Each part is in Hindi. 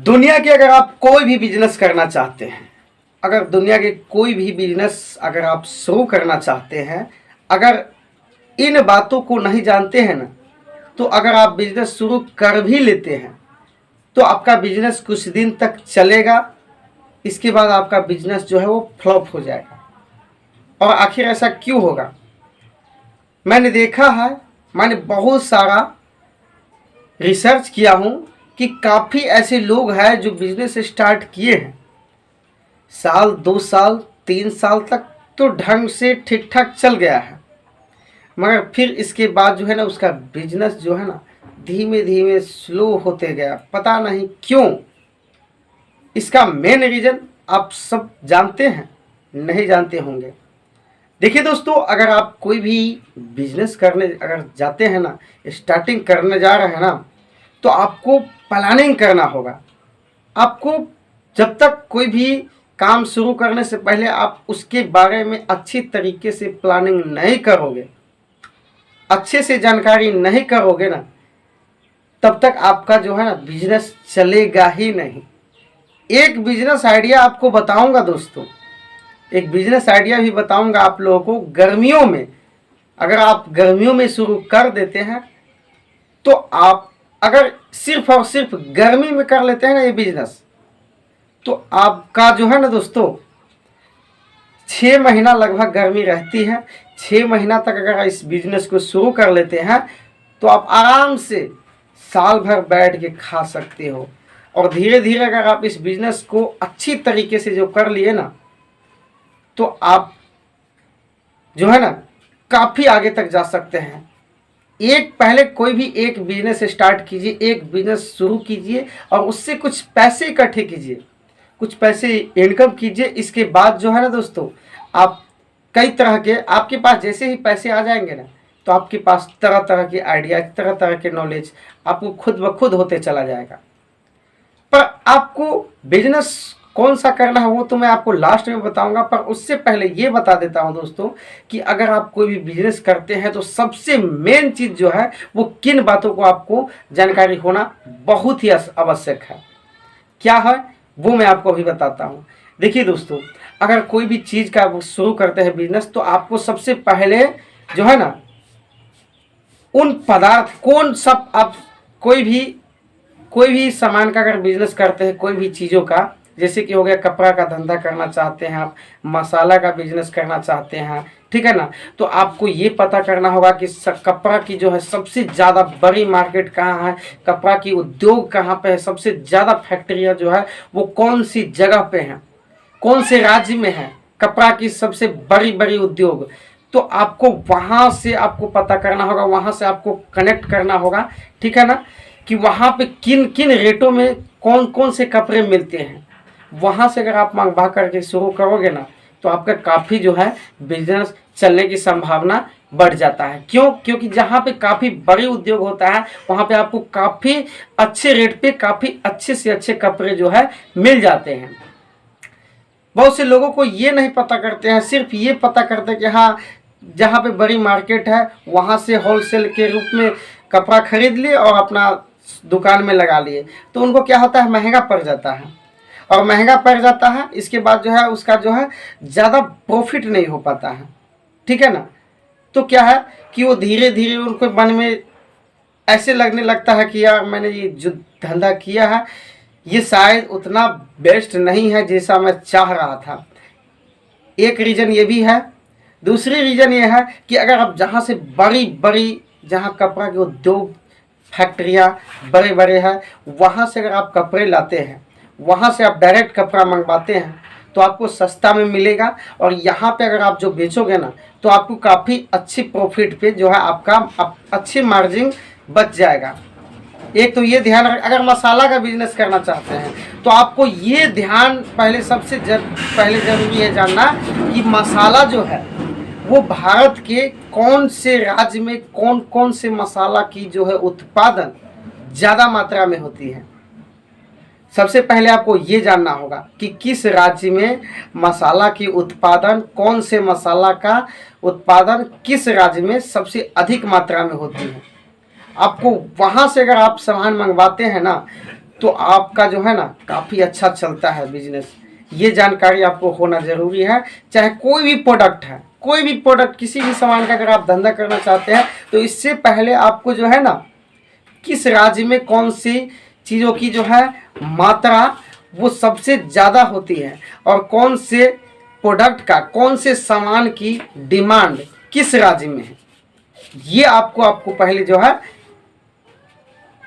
दुनिया के अगर आप कोई भी बिजनेस करना चाहते हैं, अगर दुनिया के कोई भी बिजनेस अगर आप शुरू करना चाहते हैं, अगर इन बातों को नहीं जानते हैं ना, तो अगर आप बिजनेस शुरू कर भी लेते हैं तो आपका बिजनेस कुछ दिन तक चलेगा, इसके बाद आपका बिजनेस जो है वो फ्लॉप हो जाएगा। और आखिर ऐसा क्यों होगा? मैंने देखा है, मैंने बहुत सारा रिसर्च किया हूँ कि काफ़ी ऐसे लोग हैं जो बिजनेस स्टार्ट किए हैं, साल 2 साल 3 साल तक तो ढंग से ठीक ठाक चल गया है, मगर फिर इसके बाद जो है ना उसका बिजनेस जो है ना धीमे धीमे स्लो होते गया। पता नहीं क्यों। इसका मेन रीज़न आप सब जानते हैं? नहीं जानते होंगे। देखिए दोस्तों, अगर आप कोई भी बिजनेस करने अगर जाते हैं ना, स्टार्टिंग करने जा रहे हैं ना, तो आपको प्लानिंग करना होगा। आपको जब तक कोई भी काम शुरू करने से पहले आप उसके बारे में अच्छी तरीके से प्लानिंग नहीं करोगे, अच्छे से जानकारी नहीं करोगे ना, तब तक आपका जो है ना बिजनेस चलेगा ही नहीं। एक बिजनेस आइडिया आपको बताऊंगा दोस्तों, एक बिजनेस आइडिया भी बताऊंगा आप लोगों को। गर्मियों में अगर आप गर्मियों में शुरू कर देते हैं तो आप अगर सिर्फ और सिर्फ गर्मी में कर लेते हैं ना ये बिजनेस, तो आपका जो है ना दोस्तों 6 महीना लगभग गर्मी रहती है। 6 महीना तक अगर इस बिजनेस को शुरू कर लेते हैं तो आप आराम से साल भर बैठ के खा सकते हो। और धीरे धीरे अगर आप इस बिजनेस को अच्छी तरीके से जो कर लिए ना, तो आप जो है ना काफ़ी आगे तक जा सकते हैं। पहले कोई भी एक बिजनेस स्टार्ट कीजिए, एक बिजनेस शुरू कीजिए और उससे कुछ पैसे इकट्ठे कीजिए, कुछ पैसे इनकम कीजिए। इसके बाद जो है ना दोस्तों, आप कई तरह के, आपके पास जैसे ही पैसे आ जाएंगे ना, तो आपके पास तरह तरह के आइडिया, तरह तरह के नॉलेज आपको खुद ब खुद होते चला जाएगा। पर आपको बिजनेस कौन सा करना है वो तो मैं आपको लास्ट में बताऊंगा। पर उससे पहले ये बता देता हूं दोस्तों कि अगर आप कोई भी बिजनेस करते हैं तो सबसे मेन चीज़ जो है वो किन बातों को आपको जानकारी होना बहुत ही आवश्यक है। क्या है वो मैं आपको अभी बताता हूं। देखिए दोस्तों, अगर कोई भी चीज़ का शुरू करते हैं बिजनेस, तो आपको सबसे पहले जो है ना उन पदार्थ कौन सब, आप कोई भी सामान का अगर बिजनेस करते हैं, कोई भी चीज़ों का, जैसे कि हो गया कपड़ा का धंधा करना चाहते हैं आप, मसाला का बिजनेस करना चाहते हैं, ठीक है ना, तो आपको ये पता करना होगा कि कपड़ा की जो है सबसे ज़्यादा बड़ी मार्केट कहाँ है, कपड़ा की उद्योग कहाँ पे है, सबसे ज़्यादा फैक्ट्रियाँ जो है वो कौन सी जगह पे हैं, कौन से राज्य में है कपड़ा की सबसे बड़ी बड़ी उद्योग। तो आपको वहाँ से आपको पता करना होगा, वहाँ से आपको कनेक्ट करना होगा, ठीक है ना, कि वहाँ पे किन किन रेटों में कौन कौन से कपड़े मिलते हैं। वहाँ से अगर आप मंगवा करके शुरू करोगे ना, तो आपका काफ़ी जो है बिजनेस चलने की संभावना बढ़ जाता है। क्यों? क्योंकि जहाँ पे काफ़ी बड़ी उद्योग होता है वहाँ पे आपको काफ़ी अच्छे रेट पे काफ़ी अच्छे से अच्छे कपड़े जो है मिल जाते हैं। बहुत से लोगों को ये नहीं पता करते हैं, सिर्फ ये पता करते हैं कि हाँ जहाँ पे बड़ी मार्केट है वहाँ से होलसेल के रूप में कपड़ा खरीद लिए और अपना दुकान में लगा लिए, तो उनको क्या होता है, महंगा पड़ जाता है। और महंगा पड़ जाता है, इसके बाद जो है उसका जो है ज़्यादा प्रॉफिट नहीं हो पाता है, ठीक है ना। तो क्या है कि वो धीरे धीरे उनको मन में ऐसे लगने लगता है कि यार मैंने ये जो धंधा किया है ये शायद उतना बेस्ट नहीं है जैसा मैं चाह रहा था। एक रीज़न ये भी है। दूसरी रीज़न ये है कि अगर आप जहाँ से बड़ी बड़ी, जहाँ कपड़ा के उद्योग फैक्ट्रियाँ बड़े बड़े हैं, वहाँ से अगर आप कपड़े लाते हैं, वहाँ से आप डायरेक्ट कपड़ा मंगवाते हैं, तो आपको सस्ता में मिलेगा। और यहाँ पे अगर आप जो बेचोगे ना, तो आपको काफ़ी अच्छी प्रॉफिट पे जो है आपका अच्छी मार्जिन बच जाएगा। एक तो ये ध्यान रख, अगर मसाला का बिजनेस करना चाहते हैं तो आपको ये ध्यान पहले सबसे पहले ज़रूरी है जानना कि मसाला जो है वो भारत के कौन से राज्य में कौन कौन से मसाला की जो है उत्पादन ज़्यादा मात्रा में होती है। सबसे पहले आपको ये जानना होगा कि किस राज्य में मसाला की उत्पादन, कौन से मसाला का उत्पादन किस राज्य में सबसे अधिक मात्रा में होती है। आपको वहाँ से अगर आप सामान मंगवाते हैं ना, तो आपका जो है ना काफ़ी अच्छा चलता है बिजनेस। ये जानकारी आपको होना ज़रूरी है। चाहे कोई भी प्रोडक्ट है, कोई भी प्रोडक्ट, किसी भी सामान का अगर आप धंधा करना चाहते हैं तो इससे पहले आपको जो है ना किस राज्य में कौन सी चीज़ों की जो है मात्रा वो सबसे ज़्यादा होती है और कौन से प्रोडक्ट का, कौन से सामान की डिमांड किस राज्य में है, ये आपको पहले जो है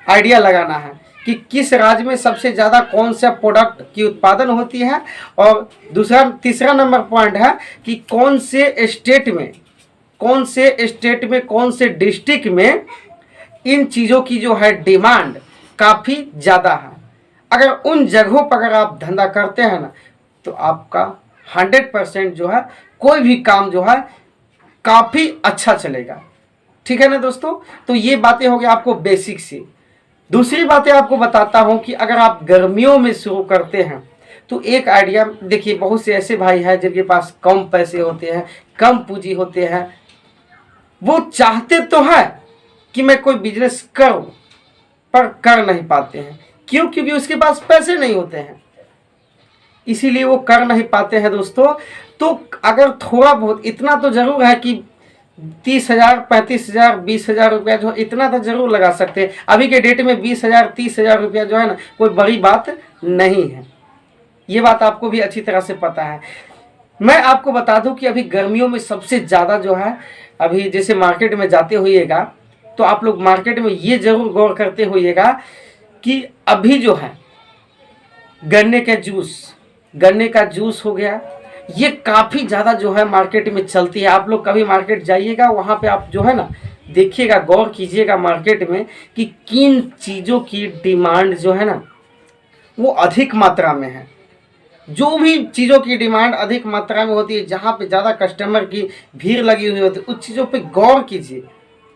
आइडिया लगाना है कि किस राज्य में सबसे ज़्यादा कौन सा प्रोडक्ट की उत्पादन होती है। और तीसरा नंबर पॉइंट है कि कौन से स्टेट में, कौन से डिस्ट्रिक्ट में इन चीज़ों की जो है डिमांड काफ़ी ज़्यादा है। अगर उन जगहों पर अगर आप धंधा करते हैं ना तो आपका 100% जो है कोई भी काम जो है काफ़ी अच्छा चलेगा। ठीक है ना दोस्तों। तो ये बातें हो गई आपको बेसिक सी। दूसरी बातें आपको बताता हूँ कि अगर आप गर्मियों में शुरू करते हैं तो एक आइडिया देखिए, बहुत से ऐसे भाई हैं जिनके पास कम पैसे होते हैं, कम पूंजी होते हैं, वो चाहते तो है कि मैं कोई बिजनेस करूं पर कर नहीं पाते हैं। क्यों? क्योंकि उसके पास पैसे नहीं होते हैं, इसीलिए वो कर नहीं पाते हैं दोस्तों। तो अगर थोड़ा बहुत इतना तो जरूर है कि 30,000, 35,000, 20,000 रुपया जो इतना तो जरूर लगा सकते हैं। अभी के डेट में 20,000, 30,000 रुपया जो है ना कोई बड़ी बात नहीं है। ये बात आपको भी अच्छी तरह से पता है। मैं आपको बता दूं कि अभी गर्मियों में सबसे ज़्यादा जो है, अभी जैसे मार्केट में जाते होइएगा तो आप लोग मार्केट में ये जरूर गौर करते होइएगा कि अभी जो है गन्ने का जूस हो गया, ये काफ़ी ज़्यादा जो है मार्केट में चलती है। आप लोग कभी मार्केट जाइएगा, वहाँ पे आप जो है ना देखिएगा, गौर कीजिएगा मार्केट में कि किन चीज़ों की डिमांड जो है ना वो अधिक मात्रा में है। जो भी चीज़ों की डिमांड अधिक मात्रा में होती है, जहाँ पे ज़्यादा कस्टमर की भीड़ लगी हुई होती है, उस चीज़ों पे गौर कीजिए।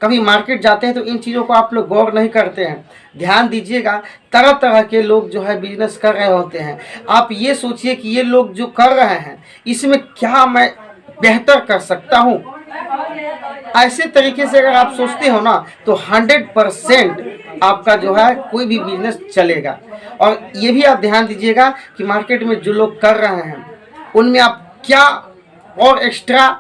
कभी मार्केट जाते हैं तो इन चीज़ों को आप लोग गौर नहीं करते हैं। ध्यान दीजिएगा, तरह तरह के लोग जो है बिजनेस कर रहे होते हैं। आप ये सोचिए कि ये लोग जो कर रहे हैं इसमें क्या मैं बेहतर कर सकता हूँ। ऐसे तरीके से अगर आप सोचते हो ना तो 100% आपका जो है कोई भी बिजनेस चलेगा। और ये भी आप ध्यान दीजिएगा कि मार्केट में जो लोग कर रहे हैं उनमें आप क्या और एक्स्ट्रा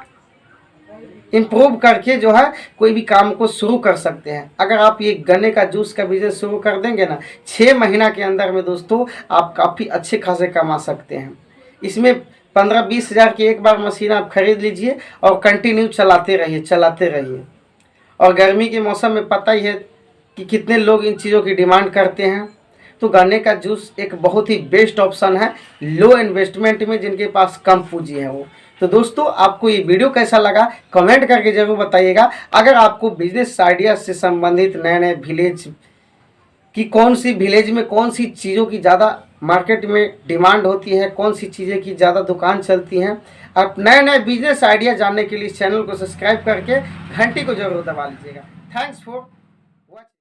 इम्प्रूव करके जो है कोई भी काम को शुरू कर सकते हैं। अगर आप ये गन्ने का जूस का बिजनेस शुरू कर देंगे ना 6 महीना के अंदर में दोस्तों आप काफ़ी अच्छे खासे कमा सकते हैं। इसमें 15-20 हज़ार की एक बार मशीन आप खरीद लीजिए और कंटिन्यू चलाते रहिए। और गर्मी के मौसम में पता ही है कि कितने लोग इन चीज़ों की डिमांड करते हैं। तो गन्ने का जूस एक बहुत ही बेस्ट ऑप्शन है लो इन्वेस्टमेंट में, जिनके पास कम पूंजी है वो। तो दोस्तों आपको ये वीडियो कैसा लगा कमेंट करके ज़रूर बताइएगा। अगर आपको बिजनेस आइडिया से संबंधित नए विलेज कि कौन सी विलेज में कौन सी चीज़ों की ज़्यादा मार्केट में डिमांड होती है, कौन सी चीज़ें की ज़्यादा दुकान चलती हैं, आप नए बिजनेस आइडिया जानने के लिए इस चैनल को सब्सक्राइब करके घंटी को जरूर दबा लीजिएगा। Thanks for